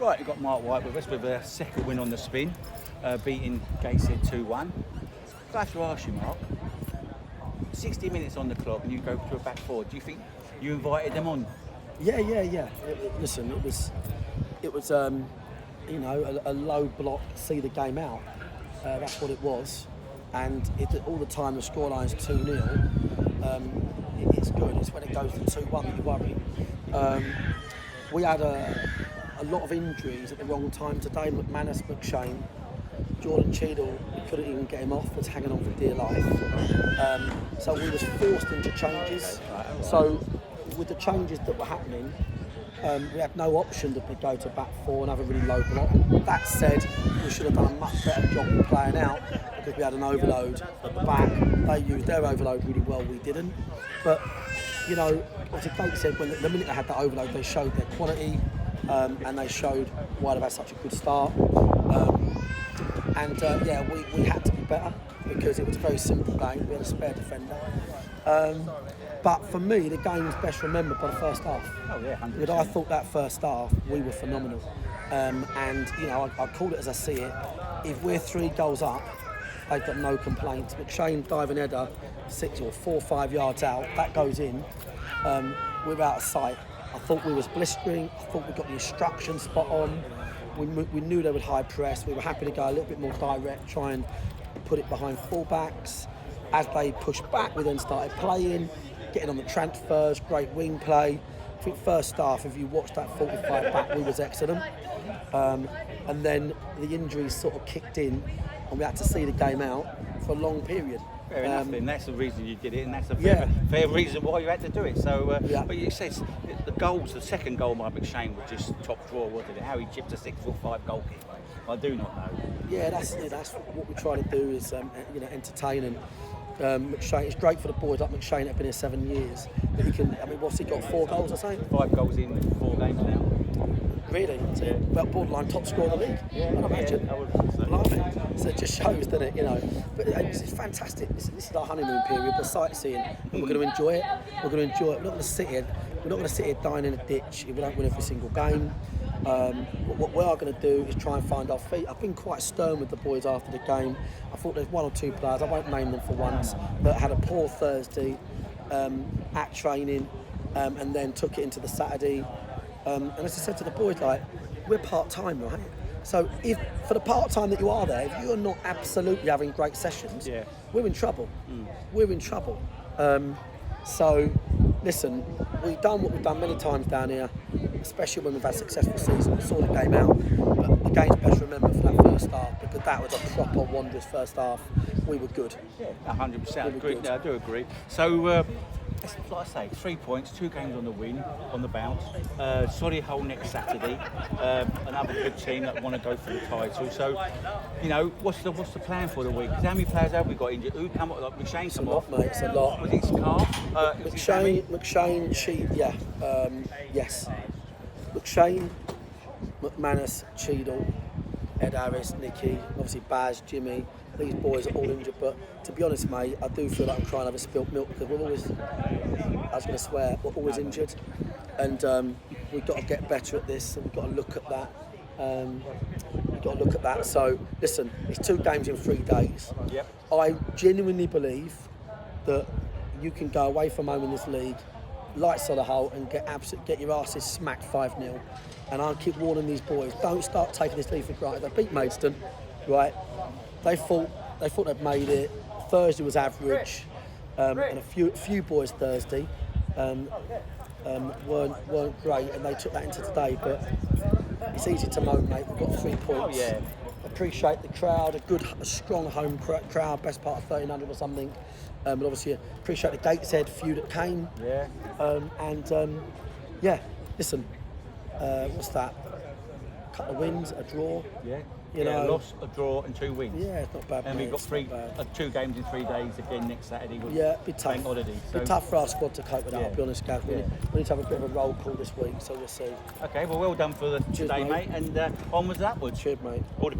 Right, we've got Mark White with us with a second win on the spin, beating Gateshead 2-1. I have to ask you, Mark, 60 minutes on the clock and you go to a back four. Do you think you invited them on? Yeah. Listen, it was you know, a low block to see the game out. That's what it was. And all the time the scoreline's 2-0. It's good. It's when it goes to 2-1 that you worry. We had a lot of injuries at the wrong time today. McManus, McShane, Jordan Cheadle, we couldn't even get him off, was hanging on for dear life. So we was forced into changes. So with the changes that were happening, we had no option to go to back four and have a really low block. That said, we should have done a much better job of playing out because we had an overload at the back. They used their overload really well, we didn't. But, you know, as Kate said, when the minute they had that overload, they showed their quality and they showed why they've had such a good start. We had to be better because it was a very simple game. We had a spare defender. But for me, the game's best remembered by the first half. Oh yeah, 100%. Because I thought that first half, we were phenomenal. And, you know, I call it as I see it. If we're 3 goals up, they've got no complaints. McShane diving header, 6 or 4 or 5 yards out, that goes in. We're out of sight. I thought we was blistering. I thought we got the instruction spot on. We knew they would high press. We were happy to go a little bit more direct, try and put it behind fullbacks. As they pushed back, we then started playing, getting on the transfers, great wing play. I think first half, if you watched that 45 back, we was excellent. And then the injuries sort of kicked in and we had to see the game out for a long period. Fair enough, then that's the reason you did it, and that's a fair reason why you had to do it. So, but you said the goals, the second goal by McShane was just top drawer, wasn't it? How he chipped a 6'5" goalkeeper, I do not know. Yeah, that's what we try to do is entertain and. McShane, it's great for the boys like McShane that have been here 7 years. But he can, I mean, what's he got? 4 goals or something? 5 goals in 4 games now. Really? So well, borderline top scorer in the league. Yeah, I imagine. I would say. So it just shows, doesn't it? You know. But it's fantastic. This is our honeymoon period. We're sightseeing, and we're going to enjoy it. We're going to enjoy it. We're not going to sit here. We're not going to sit here dying in a ditch if we don't win every single game. What we are going to do is try and find our feet. I've been quite stern with the boys after the game. I thought there's 1 or 2 players, I won't name them for once, that had a poor Thursday at training and then took it into the Saturday. And as I said to the boys, like, we're part-time, right? So if for the part-time that you are there, if you're not absolutely having great sessions, we're in trouble. We're in trouble. So listen, we've done what we've done many times down here, especially when we've had successful seasons. We saw the game out, but the game's best remembered for that first half because that was a proper Wanderers first half. We were good. Yeah, 100%. I do agree. So, like I say, 3 points, 2 games on the win, on the bounce. Solid hole next Saturday. Another good team that want to go for the title. So, you know, what's the plan for the week? Because how many players have we got injured? Who come up? Like McShane come off? Mate, it's a lot. Was it his calf? McShane, yes. McShane, McManus, Cheadle, Ed Harris, Nicky, obviously Baz, Jimmy. These boys are all injured, but to be honest, mate, I do feel like I'm trying to have a spilt milk because we're always, I was going to swear, we're always injured, and we've got to get better at this, and we've got to look at that. So, listen, it's 2 games in 3 days. Yep. I genuinely believe that you can go away from home in this league, lights on the hole, and get your asses smacked 5-0. And I'll keep warning these boys, don't start taking this league for granted. They beat Maidstone, right? They thought they'd made it. Thursday was average, and a few boys Thursday weren't great, and they took that into today. But it's easy to moan, mate. We've got 3 points. Oh, yeah. Appreciate the crowd, a strong home crowd, best part of 1,300 or something. But obviously appreciate the Gateshead few that came. Yeah. Listen, what's that? A couple of wins, a draw. Yeah. You know, a loss, a draw, and 2 wins. Yeah, it's not bad. And mate. we've got 2 games in 3 days again next Saturday. Be tough. Bank holiday. So be tough for our squad to cope with that. I'll be honest, Gav. We need to have a bit of a roll call this week, so we'll see. Okay, well done for today, mate, and onwards and upwards. Cheers, mate. All the best.